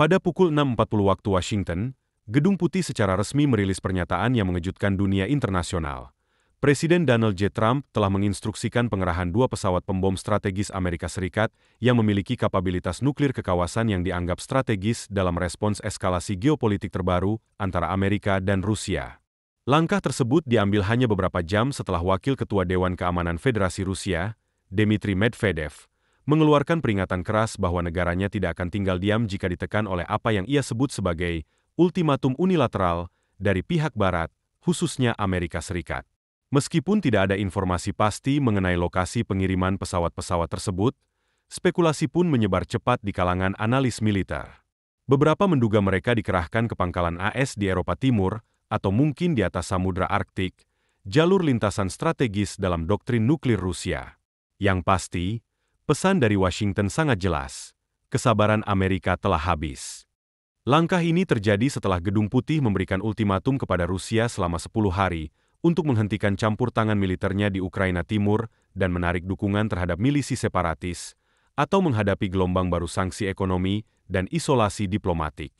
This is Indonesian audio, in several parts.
Pada pukul 6.40 waktu Washington, Gedung Putih secara resmi merilis pernyataan yang mengejutkan dunia internasional. Presiden Donald J. Trump telah menginstruksikan pengerahan 2 pesawat pembom strategis Amerika Serikat yang memiliki kapabilitas nuklir ke kawasan yang dianggap strategis dalam respons eskalasi geopolitik terbaru antara Amerika dan Rusia. Langkah tersebut diambil hanya beberapa jam setelah Wakil Ketua Dewan Keamanan Federasi Rusia, Dmitry Medvedev, mengeluarkan peringatan keras bahwa negaranya tidak akan tinggal diam jika ditekan oleh apa yang ia sebut sebagai ultimatum unilateral dari pihak Barat, khususnya Amerika Serikat. Meskipun tidak ada informasi pasti mengenai lokasi pengiriman pesawat-pesawat tersebut, spekulasi pun menyebar cepat di kalangan analis militer. Beberapa menduga mereka dikerahkan ke pangkalan AS di Eropa Timur atau mungkin di atas Samudra Arktik, jalur lintasan strategis dalam doktrin nuklir Rusia. Yang pasti, pesan dari Washington sangat jelas, kesabaran Amerika telah habis. Langkah ini terjadi setelah Gedung Putih memberikan ultimatum kepada Rusia selama 10 hari untuk menghentikan campur tangan militernya di Ukraina Timur dan menarik dukungan terhadap milisi separatis, atau menghadapi gelombang baru sanksi ekonomi dan isolasi diplomatik.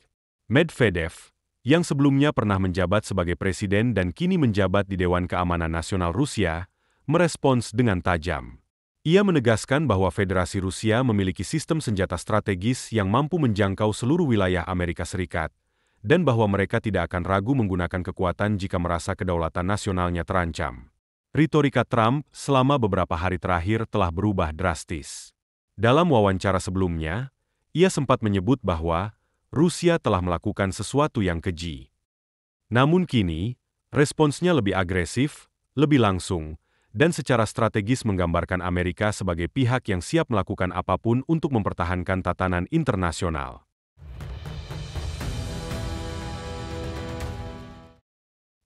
Medvedev, yang sebelumnya pernah menjabat sebagai presiden dan kini menjabat di Dewan Keamanan Nasional Rusia, merespons dengan tajam. Ia menegaskan bahwa Federasi Rusia memiliki sistem senjata strategis yang mampu menjangkau seluruh wilayah Amerika Serikat, dan bahwa mereka tidak akan ragu menggunakan kekuatan jika merasa kedaulatan nasionalnya terancam. Retorika Trump selama beberapa hari terakhir telah berubah drastis. Dalam wawancara sebelumnya, ia sempat menyebut bahwa Rusia telah melakukan sesuatu yang keji. Namun kini, responsnya lebih agresif, lebih langsung, dan secara strategis menggambarkan Amerika sebagai pihak yang siap melakukan apapun untuk mempertahankan tatanan internasional.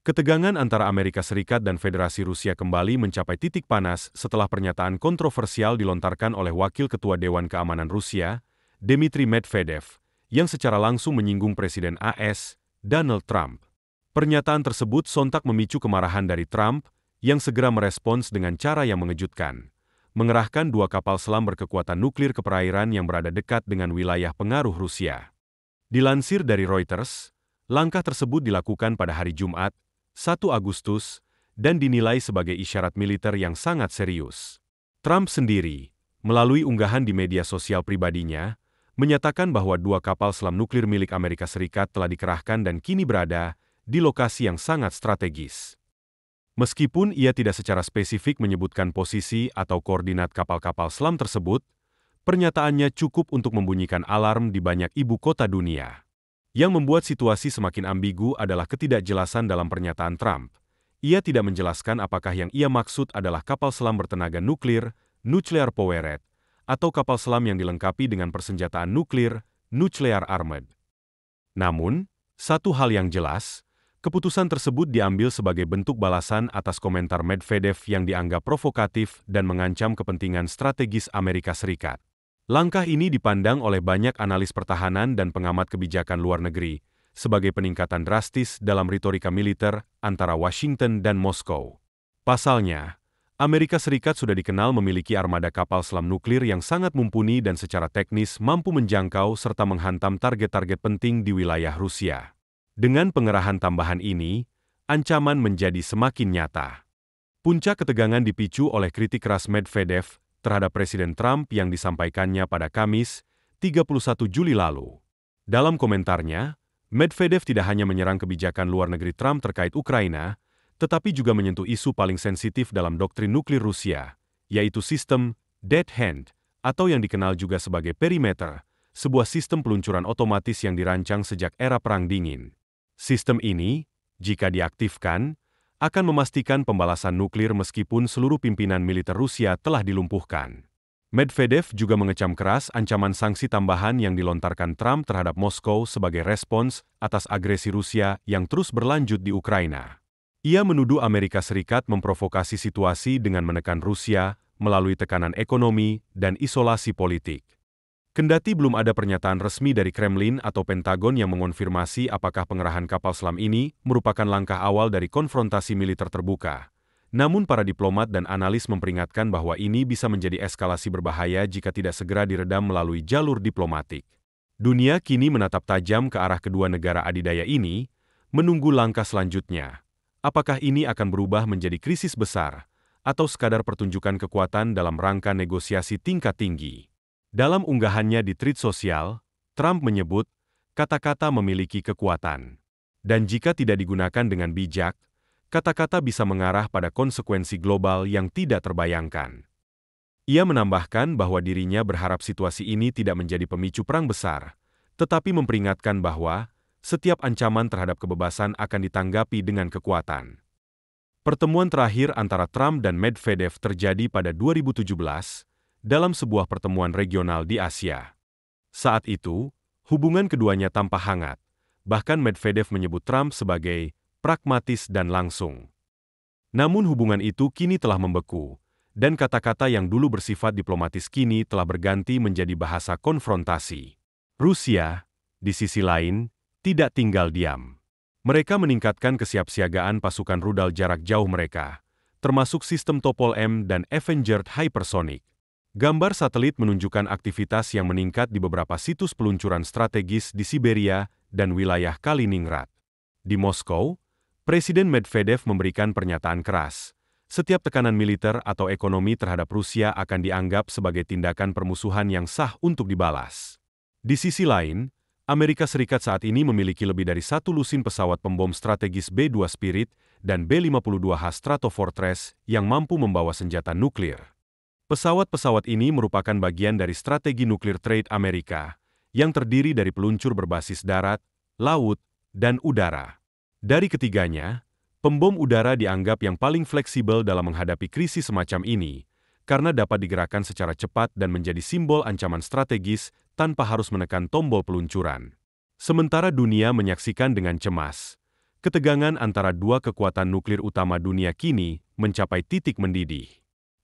Ketegangan antara Amerika Serikat dan Federasi Rusia kembali mencapai titik panas setelah pernyataan kontroversial dilontarkan oleh Wakil Ketua Dewan Keamanan Rusia, Dmitry Medvedev, yang secara langsung menyinggung Presiden AS, Donald Trump. Pernyataan tersebut sontak memicu kemarahan dari Trump, yang segera merespons dengan cara yang mengejutkan, mengerahkan 2 kapal selam berkekuatan nuklir ke perairan yang berada dekat dengan wilayah pengaruh Rusia. Dilansir dari Reuters, langkah tersebut dilakukan pada hari Jumat, 1 Agustus, dan dinilai sebagai isyarat militer yang sangat serius. Trump sendiri, melalui unggahan di media sosial pribadinya, menyatakan bahwa 2 kapal selam nuklir milik Amerika Serikat telah dikerahkan dan kini berada di lokasi yang sangat strategis. Meskipun ia tidak secara spesifik menyebutkan posisi atau koordinat kapal-kapal selam tersebut, pernyataannya cukup untuk membunyikan alarm di banyak ibu kota dunia. Yang membuat situasi semakin ambigu adalah ketidakjelasan dalam pernyataan Trump. Ia tidak menjelaskan apakah yang ia maksud adalah kapal selam bertenaga nuklir, nuclear powered, atau kapal selam yang dilengkapi dengan persenjataan nuklir, nuclear armed. Namun, satu hal yang jelas, keputusan tersebut diambil sebagai bentuk balasan atas komentar Medvedev yang dianggap provokatif dan mengancam kepentingan strategis Amerika Serikat. Langkah ini dipandang oleh banyak analis pertahanan dan pengamat kebijakan luar negeri sebagai peningkatan drastis dalam retorika militer antara Washington dan Moskow. Pasalnya, Amerika Serikat sudah dikenal memiliki armada kapal selam nuklir yang sangat mumpuni dan secara teknis mampu menjangkau serta menghantam target-target penting di wilayah Rusia. Dengan pengerahan tambahan ini, ancaman menjadi semakin nyata. Puncak ketegangan dipicu oleh kritik keras Medvedev terhadap Presiden Trump yang disampaikannya pada Kamis, 31 Juli lalu. Dalam komentarnya, Medvedev tidak hanya menyerang kebijakan luar negeri Trump terkait Ukraina, tetapi juga menyentuh isu paling sensitif dalam doktrin nuklir Rusia, yaitu sistem Dead Hand, atau yang dikenal juga sebagai perimeter, sebuah sistem peluncuran otomatis yang dirancang sejak era Perang Dingin. Sistem ini, jika diaktifkan, akan memastikan pembalasan nuklir meskipun seluruh pimpinan militer Rusia telah dilumpuhkan. Medvedev juga mengecam keras ancaman sanksi tambahan yang dilontarkan Trump terhadap Moskow sebagai respons atas agresi Rusia yang terus berlanjut di Ukraina. Ia menuduh Amerika Serikat memprovokasi situasi dengan menekan Rusia melalui tekanan ekonomi dan isolasi politik. Kendati belum ada pernyataan resmi dari Kremlin atau Pentagon yang mengonfirmasi apakah pengerahan kapal selam ini merupakan langkah awal dari konfrontasi militer terbuka, namun para diplomat dan analis memperingatkan bahwa ini bisa menjadi eskalasi berbahaya jika tidak segera diredam melalui jalur diplomatik. Dunia kini menatap tajam ke arah kedua negara adidaya ini, menunggu langkah selanjutnya. Apakah ini akan berubah menjadi krisis besar, atau sekadar pertunjukan kekuatan dalam rangka negosiasi tingkat tinggi? Dalam unggahannya di Thread sosial, Trump menyebut, kata-kata memiliki kekuatan. Dan jika tidak digunakan dengan bijak, kata-kata bisa mengarah pada konsekuensi global yang tidak terbayangkan. Ia menambahkan bahwa dirinya berharap situasi ini tidak menjadi pemicu perang besar, tetapi memperingatkan bahwa setiap ancaman terhadap kebebasan akan ditanggapi dengan kekuatan. Pertemuan terakhir antara Trump dan Medvedev terjadi pada 2017 dalam sebuah pertemuan regional di Asia. Saat itu, hubungan keduanya tampak hangat, bahkan Medvedev menyebut Trump sebagai pragmatis dan langsung. Namun hubungan itu kini telah membeku, dan kata-kata yang dulu bersifat diplomatis kini telah berganti menjadi bahasa konfrontasi. Rusia, di sisi lain, tidak tinggal diam. Mereka meningkatkan kesiapsiagaan pasukan rudal jarak jauh mereka, termasuk sistem Topol-M dan Avenger Hypersonic. Gambar satelit menunjukkan aktivitas yang meningkat di beberapa situs peluncuran strategis di Siberia dan wilayah Kaliningrad. Di Moskow, Presiden Medvedev memberikan pernyataan keras. Setiap tekanan militer atau ekonomi terhadap Rusia akan dianggap sebagai tindakan permusuhan yang sah untuk dibalas. Di sisi lain, Amerika Serikat saat ini memiliki lebih dari 1 lusin pesawat pembom strategis B-2 Spirit dan B-52H Stratofortress yang mampu membawa senjata nuklir. Pesawat-pesawat ini merupakan bagian dari strategi nuklir trade Amerika, yang terdiri dari peluncur berbasis darat, laut, dan udara. Dari ketiganya, pembom udara dianggap yang paling fleksibel dalam menghadapi krisis semacam ini, karena dapat digerakkan secara cepat dan menjadi simbol ancaman strategis tanpa harus menekan tombol peluncuran. Sementara dunia menyaksikan dengan cemas, ketegangan antara dua kekuatan nuklir utama dunia kini mencapai titik mendidih.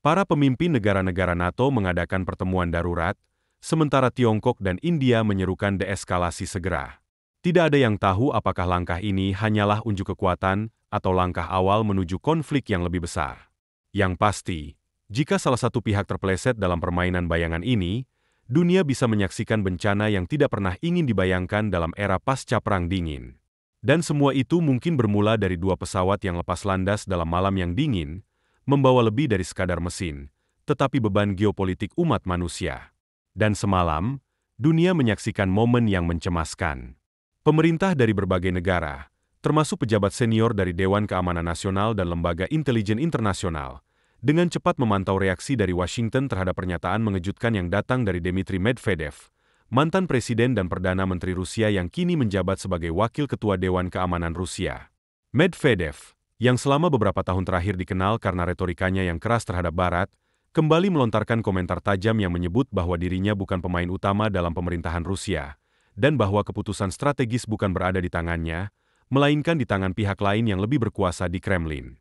Para pemimpin negara-negara NATO mengadakan pertemuan darurat, sementara Tiongkok dan India menyerukan deeskalasi segera. Tidak ada yang tahu apakah langkah ini hanyalah unjuk kekuatan atau langkah awal menuju konflik yang lebih besar. Yang pasti, jika salah satu pihak terpeleset dalam permainan bayangan ini, dunia bisa menyaksikan bencana yang tidak pernah ingin dibayangkan dalam era pasca Perang Dingin. Dan semua itu mungkin bermula dari dua pesawat yang lepas landas dalam malam yang dingin, membawa lebih dari sekadar mesin, tetapi beban geopolitik umat manusia. Dan semalam, dunia menyaksikan momen yang mencemaskan. Pemerintah dari berbagai negara, termasuk pejabat senior dari Dewan Keamanan Nasional dan Lembaga Intelijen Internasional, dengan cepat memantau reaksi dari Washington terhadap pernyataan mengejutkan yang datang dari Dmitry Medvedev, mantan presiden dan Perdana Menteri Rusia yang kini menjabat sebagai Wakil Ketua Dewan Keamanan Rusia. Medvedev, yang selama beberapa tahun terakhir dikenal karena retorikanya yang keras terhadap Barat, kembali melontarkan komentar tajam yang menyebut bahwa dirinya bukan pemain utama dalam pemerintahan Rusia, dan bahwa keputusan strategis bukan berada di tangannya, melainkan di tangan pihak lain yang lebih berkuasa di Kremlin.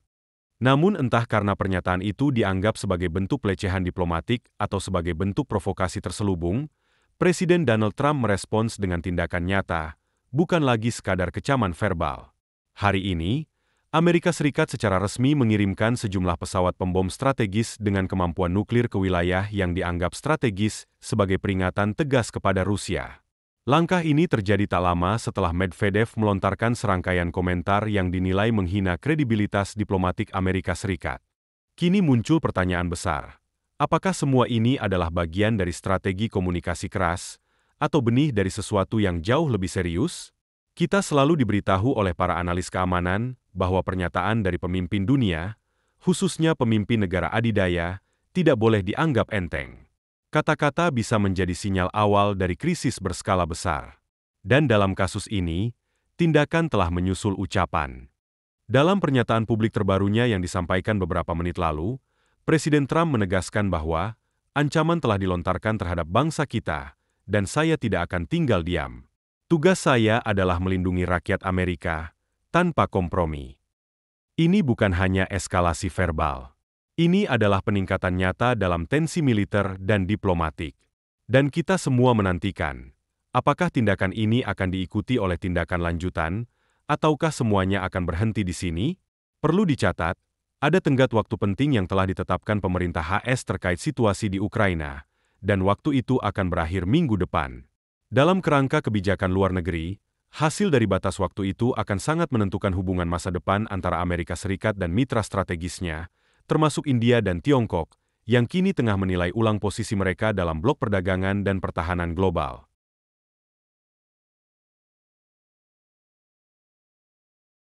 Namun entah karena pernyataan itu dianggap sebagai bentuk pelecehan diplomatik atau sebagai bentuk provokasi terselubung, Presiden Donald Trump merespons dengan tindakan nyata, bukan lagi sekadar kecaman verbal. Hari ini, Amerika Serikat secara resmi mengirimkan sejumlah pesawat pembom strategis dengan kemampuan nuklir ke wilayah yang dianggap strategis sebagai peringatan tegas kepada Rusia. Langkah ini terjadi tak lama setelah Medvedev melontarkan serangkaian komentar yang dinilai menghina kredibilitas diplomatik Amerika Serikat. Kini muncul pertanyaan besar. Apakah semua ini adalah bagian dari strategi komunikasi keras, atau benih dari sesuatu yang jauh lebih serius? Kita selalu diberitahu oleh para analis keamanan bahwa pernyataan dari pemimpin dunia, khususnya pemimpin negara adidaya, tidak boleh dianggap enteng. Kata-kata bisa menjadi sinyal awal dari krisis berskala besar. Dan dalam kasus ini, tindakan telah menyusul ucapan. Dalam pernyataan publik terbarunya yang disampaikan beberapa menit lalu, Presiden Trump menegaskan bahwa ancaman telah dilontarkan terhadap bangsa kita, dan saya tidak akan tinggal diam. Tugas saya adalah melindungi rakyat Amerika, tanpa kompromi. Ini bukan hanya eskalasi verbal. Ini adalah peningkatan nyata dalam tensi militer dan diplomatik. Dan kita semua menantikan, apakah tindakan ini akan diikuti oleh tindakan lanjutan, ataukah semuanya akan berhenti di sini? Perlu dicatat, ada tenggat waktu penting yang telah ditetapkan pemerintah AS terkait situasi di Ukraina, dan waktu itu akan berakhir minggu depan. Dalam kerangka kebijakan luar negeri, hasil dari batas waktu itu akan sangat menentukan hubungan masa depan antara Amerika Serikat dan mitra strategisnya, termasuk India dan Tiongkok, yang kini tengah menilai ulang posisi mereka dalam blok perdagangan dan pertahanan global.